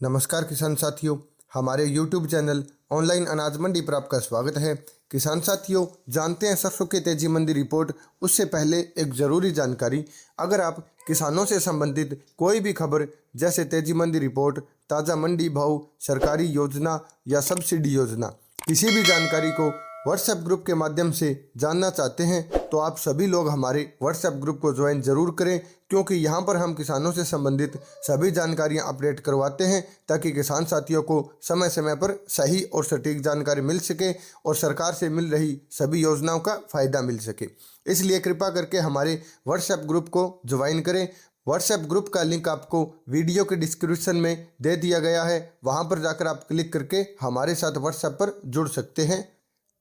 नमस्कार किसान साथियों, हमारे YouTube चैनल ऑनलाइन अनाज मंडी पर आपका स्वागत है। किसान साथियों, जानते हैं सरसों की तेजी मंडी रिपोर्ट। उससे पहले एक ज़रूरी जानकारी, अगर आप किसानों से संबंधित कोई भी खबर जैसे तेजी मंडी रिपोर्ट, ताज़ा मंडी भाव, सरकारी योजना या सब्सिडी योजना, किसी भी जानकारी को व्हाट्सएप ग्रुप के माध्यम से जानना चाहते हैं तो आप सभी लोग हमारे व्हाट्सएप ग्रुप को ज्वाइन ज़रूर करें, क्योंकि यहाँ पर हम किसानों से संबंधित सभी जानकारियाँ अपडेट करवाते हैं ताकि किसान साथियों को समय समय पर सही और सटीक जानकारी मिल सके और सरकार से मिल रही सभी योजनाओं का फ़ायदा मिल सके। इसलिए कृपा करके हमारे व्हाट्सएप ग्रुप को ज्वाइन करें। व्हाट्सएप ग्रुप का लिंक आपको वीडियो के डिस्क्रिप्शन में दे दिया गया है, वहाँ पर जाकर आप क्लिक करके हमारे साथ व्हाट्सएप पर जुड़ सकते हैं।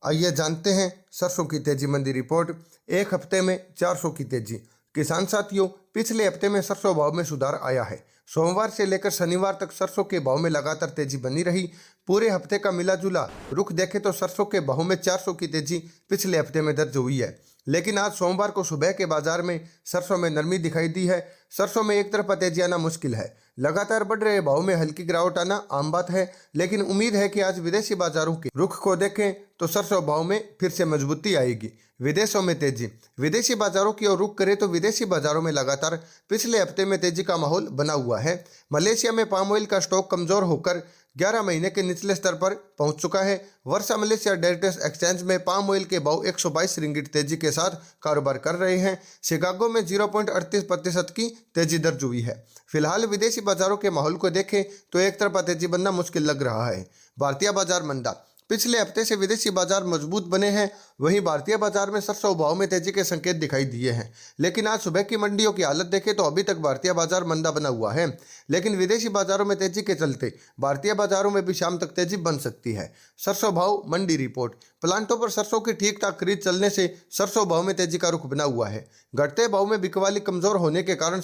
आइए जानते हैं सरसों की तेजी मंडी रिपोर्ट। एक हफ्ते में 400 की तेजी। किसान साथियों, पिछले हफ्ते में सरसों भाव में सुधार आया है। सोमवार से लेकर शनिवार तक सरसों के भाव में लगातार तेजी बनी रही। पूरे हफ्ते का मिला जुला रुख देखें तो सरसों के भाव में 400 की तेजी पिछले हफ्ते में दर्ज हुई है। लेकिन आज सोमवार को सुबह के बाजार में सरसों में नरमी दिखाई दी है। सरसों में एक तरफा तेजी आना मुश्किल है। लगातार बढ़ रहे भाव में हल्की गिरावट आना आम बात है, लेकिन उम्मीद है कि आज विदेशी बाजारों के रुख को देखें तो सरसों भाव में फिर से मजबूती आएगी। विदेशों में तेजी। विदेशी बाजारों की ओर रुख करें तो विदेशी बाजारों में लगातार पिछले हफ्ते में तेजी का माहौल बना हुआ है। मलेशिया में पाम ऑयल का स्टॉक कमजोर होकर 11 महीने के निचले स्तर पर पहुंच चुका है। वर्षा मलेशिया डेरिवेटिव्स एक्सचेंज में पाम ऑयल के भाव 122 रिंगिट तेजी के साथ कारोबार कर रहे हैं। शिकागो में 0.38% की तेजी दर्ज हुई है। फिलहाल विदेशी बाजारों के माहौल को देखें तो एक तरफा तेजी बनना मुश्किल लग रहा है। भारतीय बाजार मंदा। पिछले हफ्ते से विदेशी बाजार मजबूत बने हैं, वहीं भारतीय बाजार में सरसों भाव में तेजी के संकेत दिखाई दिए हैं। लेकिन आज सुबह की मंडियों की हालत देखें तो अभी तक भारतीय बाजार मंदा बना हुआ है। लेकिन विदेशी बाजारों में तेजी के चलते भारतीय बाजारों में भी शाम तक तेजी बन सकती है। सरसों भाव मंडी रिपोर्ट। प्लांटों पर सरसों की ठीक ठाक खरीद चलने से सरसों भाव में तेजी का रुख बना हुआ है। घटते भाव में बिकवाली कमजोर होने के कारण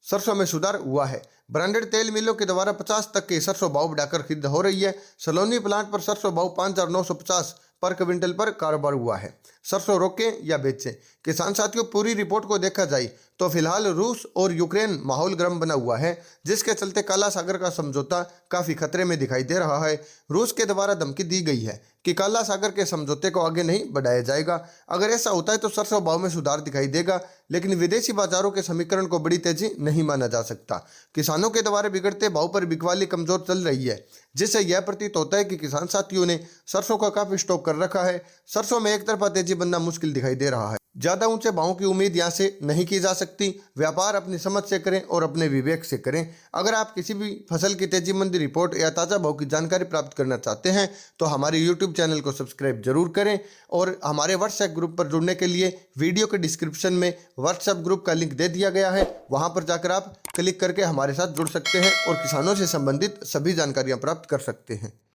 सरसों में सुधार हुआ है। ब्रांडेड तेल मिलों के द्वारा 50 तक के सरसों भाव बढ़ाकर खरीद हो रही है। सलोनी प्लांट पर सरसों भाव 5,950 पर क्विंटल पर कारोबार हुआ है। सरसों रोकें या बेचें। किसान साथियों, पूरी रिपोर्ट को देखा जाए तो फिलहाल रूस और यूक्रेन माहौल गर्म बना हुआ है, जिसके चलते काला सागर का समझौता काफी खतरे में दिखाई दे रहा है। रूस के द्वारा धमकी दी गई है कि काला सागर के समझौते को आगे नहीं बढ़ाया जाएगा। अगर ऐसा होता है तो सरसों भाव में सुधार दिखाई देगा, लेकिन विदेशी बाजारों के समीकरण को बड़ी तेजी नहीं माना जा सकता। किसानों के द्वारा बिगड़ते भाव पर बिकवाली कमजोर चल रही है, जिससे यह प्रतीत होता है कि किसान साथियों ने सरसों का काफी स्टॉक कर रखा है। सरसों में एक तरफा तेजी बनना मुश्किल दिखाई दे रहा है। ज्यादा ऊंचे भावों की उम्मीद यहां से नहीं की जा सकती। व्यापार अपनी समझ से करें और अपने विवेक से करें। अगर आप किसी भी फसल की तेजी मंदी रिपोर्ट या ताज़ा भाव की जानकारी प्राप्त करना चाहते हैं तो हमारे YouTube चैनल को सब्सक्राइब जरूर करें और हमारे व्हाट्सएप ग्रुप पर जुड़ने के लिए वीडियो के डिस्क्रिप्शन में व्हाट्सएप ग्रुप का लिंक दे दिया गया है, वहां पर जाकर आप क्लिक करके हमारे साथ जुड़ सकते हैं और किसानों से संबंधित सभी जानकारियाँ प्राप्त कर सकते हैं।